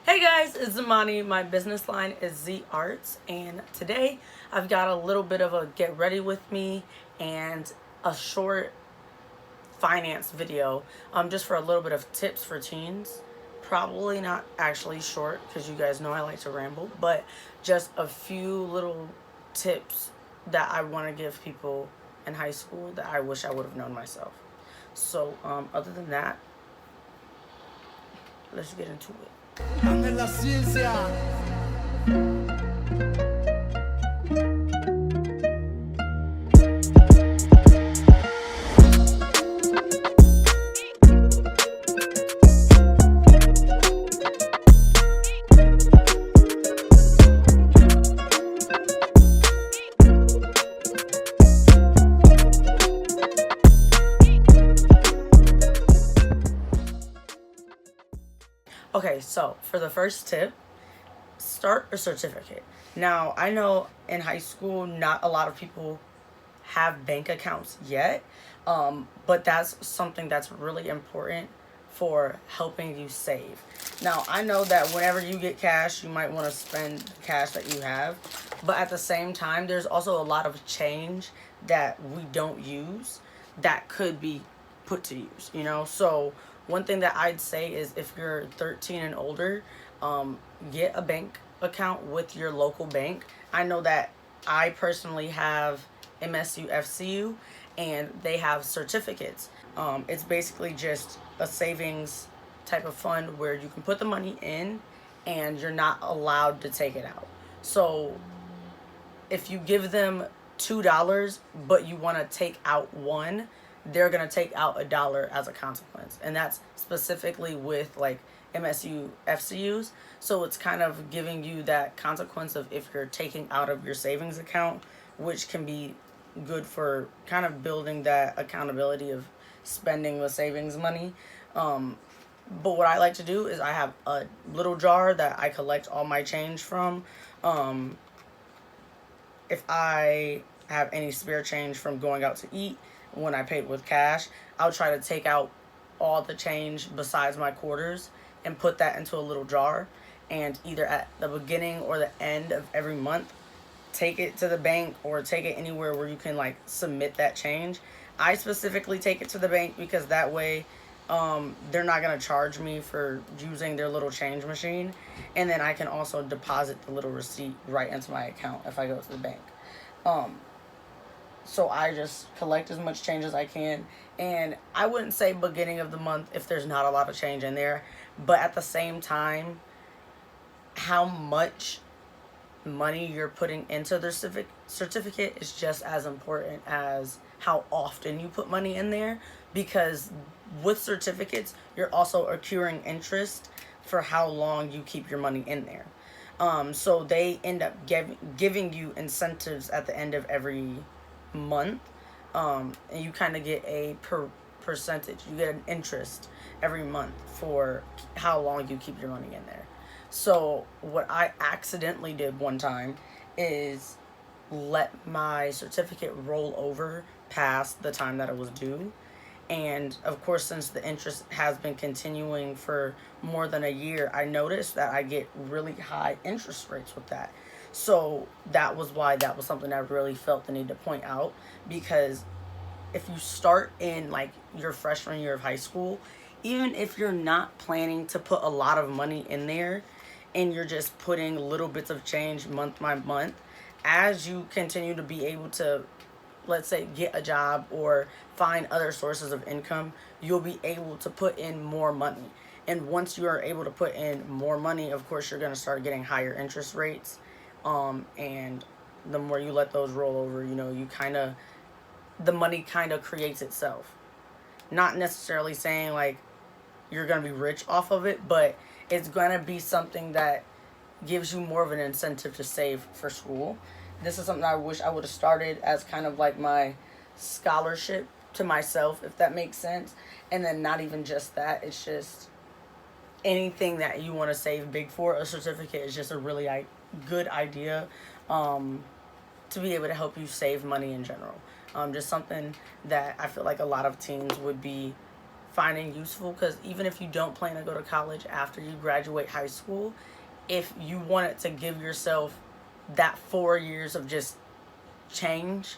Hey guys, it's Zamani. My business line is Z.Arts, and today I've got a little bit of a get ready with me and a short finance video just for a little bit of tips for teens. Probably not actually short because you guys know I like to ramble, but just a few little tips that I want to give people in high school that I wish I would have known myself. So other than that, let's get into it. AngelLaCiencia. Okay, so for the first tip, start a certificate. Now, I know in high school, not a lot of people have bank accounts yet, but that's something that's really important for helping you save. Now, I know that whenever you get cash, you might want to spend the cash that you have, but at the same time, there's also a lot of change that we don't use that could be put to use. So one thing that I'd say is if you're 13 and older, get a bank account with your local bank. I know that I personally have MSU FCU, and they have certificates. It's basically just a savings type of fund where you can put the money in and you're not allowed to take it out. So if you give them $2 but you want to take out one, they're going to take out $1 as a consequence. And that's specifically with like MSU FCUs. So it's kind of giving you that consequence of if you're taking out of your savings account, which can be good for kind of building that accountability of spending the savings money. But what I like to do is I have a little jar that I collect all my change from. If I have any spare change from going out to eat, when I paid with cash, I'll try to take out all the change besides my quarters and put that into a little jar, and either at the beginning or the end of every month, take it to the bank or take it anywhere where you can like submit that change. I specifically take it to the bank because that way they're not going to charge me for using their little change machine, and then I can also deposit the little receipt right into my account if I go to the bank. So I just collect as much change as I can. And I wouldn't say beginning of the month if there's not a lot of change in there. But at the same time, how much money you're putting into the certificate is just as important as how often you put money in there. Because with certificates, you're also accruing interest for how long you keep your money in there. So they end up giving you incentives at the end of every month, and you kind of get a percentage. You get an interest every month for how long you keep your money in there. So what I accidentally did one time is let my certificate roll over past the time that it was due. And of course, since the interest has been continuing for more than a year, I noticed that I get really high interest rates with that. So that was why that was something I really felt the need to point out, because if you start in like your freshman year of high school, even if you're not planning to put a lot of money in there and you're just putting little bits of change month by month, as you continue to be able to, let's say, get a job or find other sources of income, you'll be able to put in more money. And once you are able to put in more money, of course, you're going to start getting higher interest rates. And the more you let those roll over, the money kind of creates itself. Not necessarily saying like you're going to be rich off of it, but it's going to be something that gives you more of an incentive to save for school. This is something I wish I would have started as kind of like my scholarship to myself, if that makes sense. And then not even just that, it's just anything that you want to save big for. A certificate is just a really good idea to be able to help you save money in general. Just something that I feel like a lot of teens would be finding useful, because even if you don't plan to go to college after you graduate high school, if you wanted to give yourself that 4 years of just change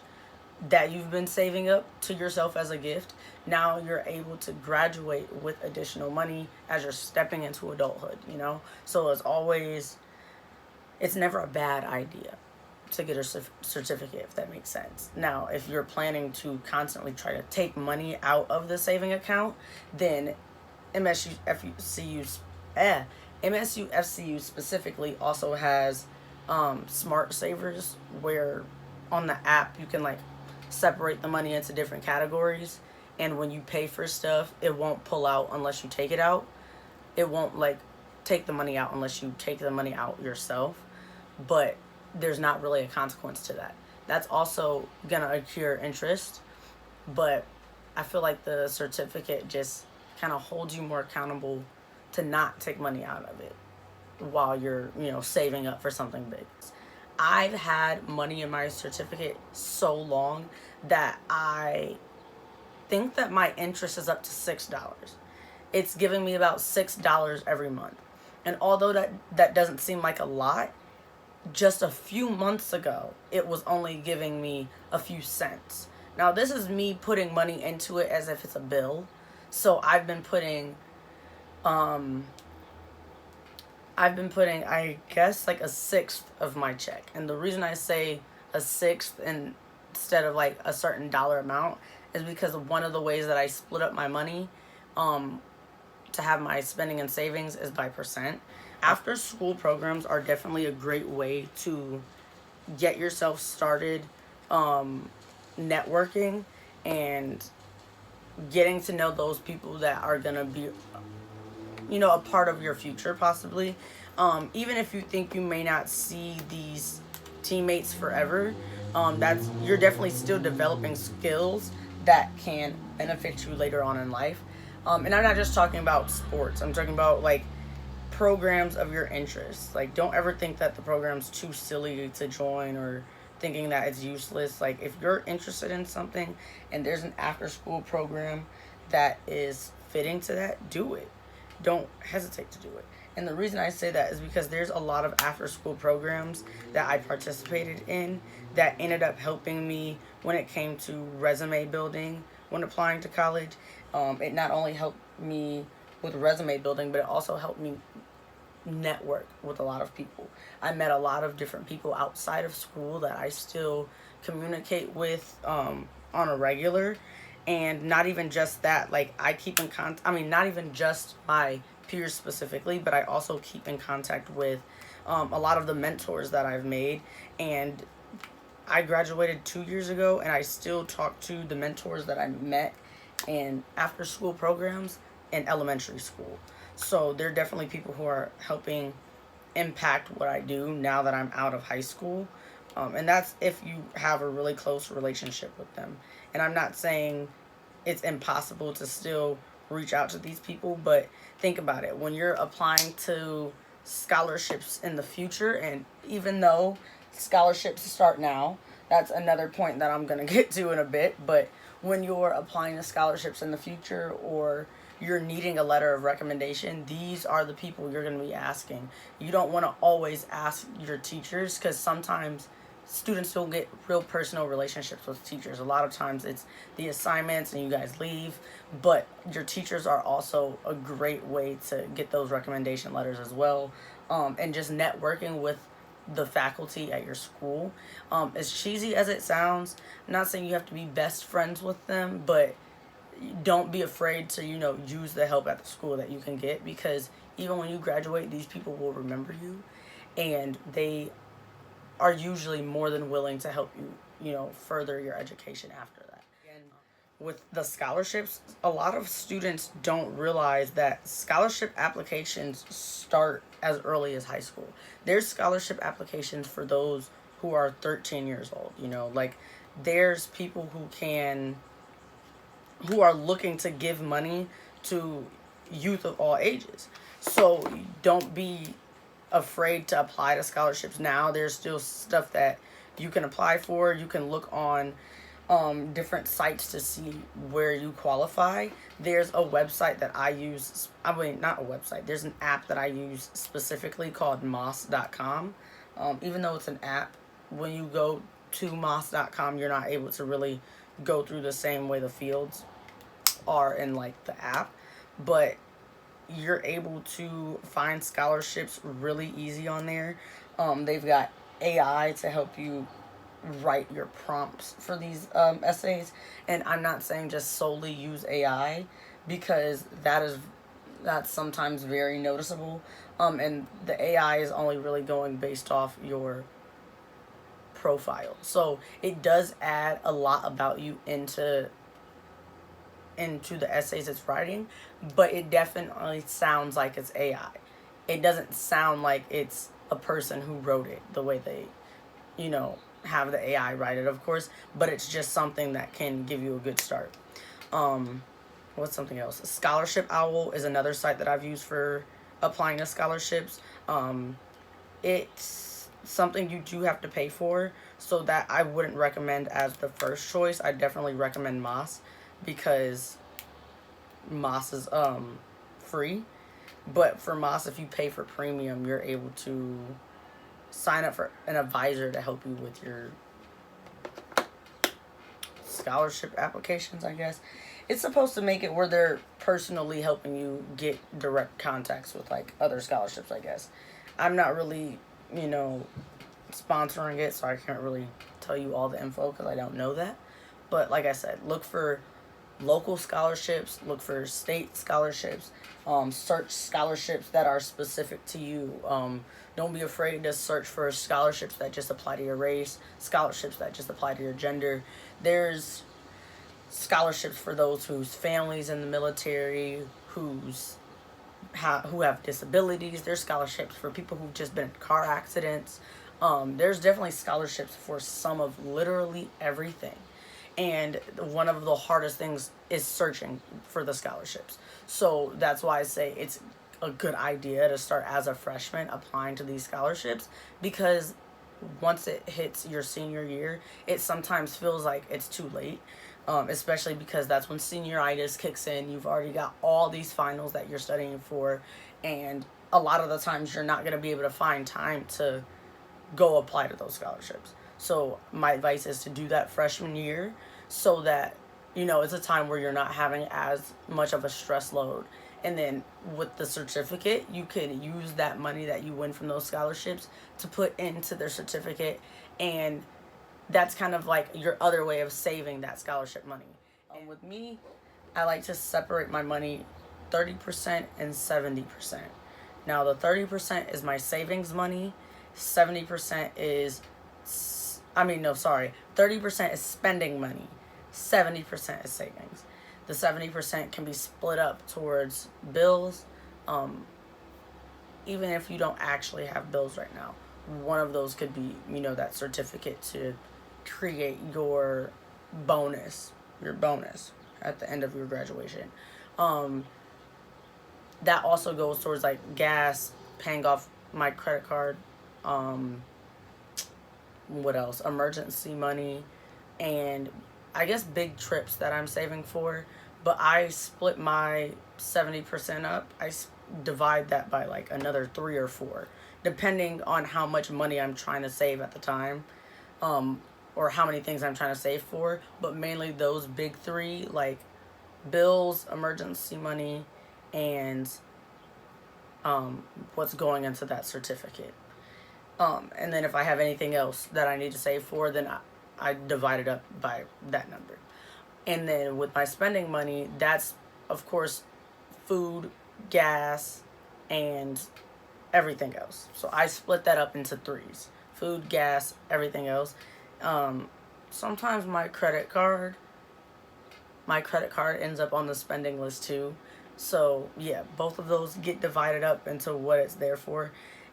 that you've been saving up to yourself as a gift, now you're able to graduate with additional money as you're stepping into adulthood, you know? So it's never a bad idea to get a certificate, if that makes sense. Now, if you're planning to constantly try to take money out of the saving account, then MSU specifically also has smart savers, where on the app you can like separate the money into different categories, and when you pay for stuff, it won't pull out unless you take it out. It won't like take the money out unless you take the money out yourself, but there's not really a consequence to that. That's also gonna accrue interest, but I feel like the certificate just kind of holds you more accountable to not take money out of it while you're, saving up for something big. I've had money in my certificate so long that I think that my interest is up to $6. It's giving me about $6 every month. And although that doesn't seem like a lot, just a few months ago, it was only giving me a few cents. Now, this is me putting money into it as if it's a bill. So I've been putting, I guess, like a sixth of my check. And the reason I say a sixth instead of like a certain dollar amount is because one of the ways that I split up my money, to have my spending and savings, is by percent. After school programs are definitely a great way to get yourself started networking and getting to know those people that are going to be, a part of your future possibly. Even if you think you may not see these teammates forever, you're definitely still developing skills that can benefit you later on in life. And I'm not just talking about sports. I'm talking about like programs of your interests. Like, don't ever think that the program's too silly to join or thinking that it's useless. Like, if you're interested in something and there's an after school program that is fitting to that, do it. Don't hesitate to do it. And the reason I say that is because there's a lot of after school programs that I participated in that ended up helping me when it came to resume building when applying to college. It not only helped me with resume building, but it also helped me network with a lot of people. I met a lot of different people outside of school that I still communicate with on a regular. And not even just that, like, I keep in contact, not even just my peers specifically, but I also keep in contact with a lot of the mentors that I've made. And I graduated 2 years ago, and I still talk to the mentors that I met in after school programs in elementary school. So they're definitely people who are helping impact what I do now that I'm out of high school. And that's if you have a really close relationship with them. And I'm not saying it's impossible to still reach out to these people, but think about it. When you're applying to scholarships in the future, and even though scholarships start now, that's another point that I'm going to get to in a bit, but when you're applying to scholarships in the future, or you're needing a letter of recommendation, these are the people you're going to be asking. You don't want to always ask your teachers, because sometimes students don't get real personal relationships with teachers. A lot of times it's the assignments and you guys leave, but your teachers are also a great way to get those recommendation letters as well. And just networking with the faculty at your school. As cheesy as it sounds, I'm not saying you have to be best friends with them, but don't be afraid to, use the help at the school that you can get, because even when you graduate, these people will remember you, and they are usually more than willing to help you, further your education after that. And with the scholarships, a lot of students don't realize that scholarship applications start as early as high school. There's scholarship applications for those who are 13 years old, like there's people who are looking to give money to youth of all ages. So don't be afraid to apply to scholarships now. There's still stuff that you can apply for. You can look on different sites to see where you qualify. There's a website that I use. I mean, not a website. There's an app that I use specifically called moss.com. Even though it's an app, when you go to moss.com, you're not able to really go through the same way the fields are in like the app, but you're able to find scholarships really easy on there. They've got AI to help you write your prompts for these essays, and I'm not saying just solely use AI, because that's sometimes very noticeable, and the AI is only really going based off your profile, so it does add a lot about you into the essays it's writing, but it definitely sounds like it's AI. It doesn't sound like it's a person who wrote it the way they, have the AI write it, of course, but it's just something that can give you a good start. What's something else? Scholarship Owl is another site that I've used for applying to scholarships. It's something you do have to pay for, so that I wouldn't recommend as the first choice. I definitely recommend Moss, because Moss is free. But for Moss, if you pay for premium, you're able to sign up for an advisor to help you with your scholarship applications, I guess. It's supposed to make it where they're personally helping you get direct contacts with like other scholarships, I guess. I'm not really, sponsoring it, so I can't really tell you all the info because I don't know that. But like I said, look for local scholarships, look for state scholarships, search scholarships that are specific to you. Don't be afraid to search for scholarships that just apply to your race, scholarships that just apply to your gender. There's scholarships for those whose families in the military, who have disabilities. There's scholarships for people who've just been in car accidents. There's definitely scholarships for some of literally everything. And one of the hardest things is searching for the scholarships. So that's why I say it's a good idea to start as a freshman applying to these scholarships, because once it hits your senior year, it sometimes feels like it's too late, especially because that's when senioritis kicks in. You've already got all these finals that you're studying for, and a lot of the times you're not going to be able to find time to go apply to those scholarships. So my advice is to do that freshman year, so that it's a time where you're not having as much of a stress load. And then with the certificate, you can use that money that you win from those scholarships to put into their certificate, and that's kind of like your other way of saving that scholarship money. And with me, I like to separate my money 30% and 70%. Now the 30% is my savings money, 70% is 30% is spending money, 70% is savings. The 70% can be split up towards bills. Even if you don't actually have bills right now, one of those could be, that certificate to create your bonus at the end of your graduation. That also goes towards like gas, paying off my credit card, what else? Emergency money, and I guess big trips that I'm saving for. But I split my 70% up. I divide that by like another 3 or 4, depending on how much money I'm trying to save at the time, or how many things I'm trying to save for. But mainly those big 3, like bills, emergency money, and what's going into that certificate. And then if I have anything else that I need to save for, then I divide it up by that number. And then with my spending money, that's, of course, food, gas, and everything else. So I split that up into 3s. Food, gas, everything else. Sometimes my credit card ends up on the spending list too. So yeah, both of those get divided up into what it's there for.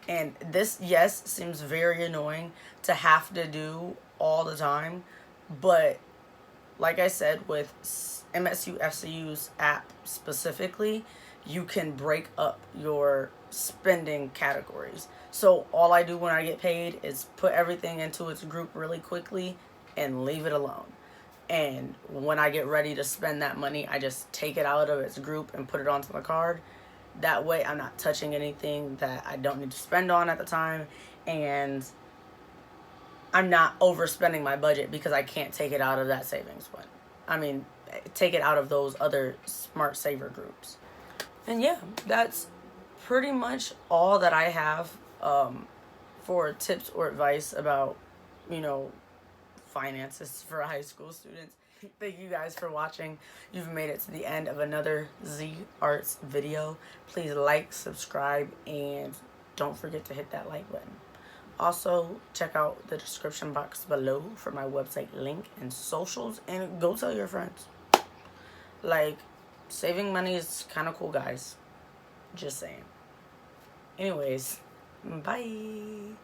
And this, yes, seems very annoying to have to do all the time, but like I said, with MSU FCU's app specifically, you can break up your spending categories. So all I do when I get paid is put everything into its group really quickly and leave it alone. And when I get ready to spend that money, I just take it out of its group and put it onto the card. That way I'm not touching anything that I don't need to spend on at the time, and I'm not overspending my budget because I can't take it out of that savings fund. I mean, take it out of those other smart saver groups. And yeah, that's pretty much all that I have for tips or advice about, you know, finances for high school students. Thank you guys for watching. You've made it to the end of another Z.Arts video. Please like, subscribe, and don't forget to hit that like button. Also, check out the description box below for my website link and socials, and go tell your friends. Like, saving money is kind of cool, guys. Just saying. Anyways, bye.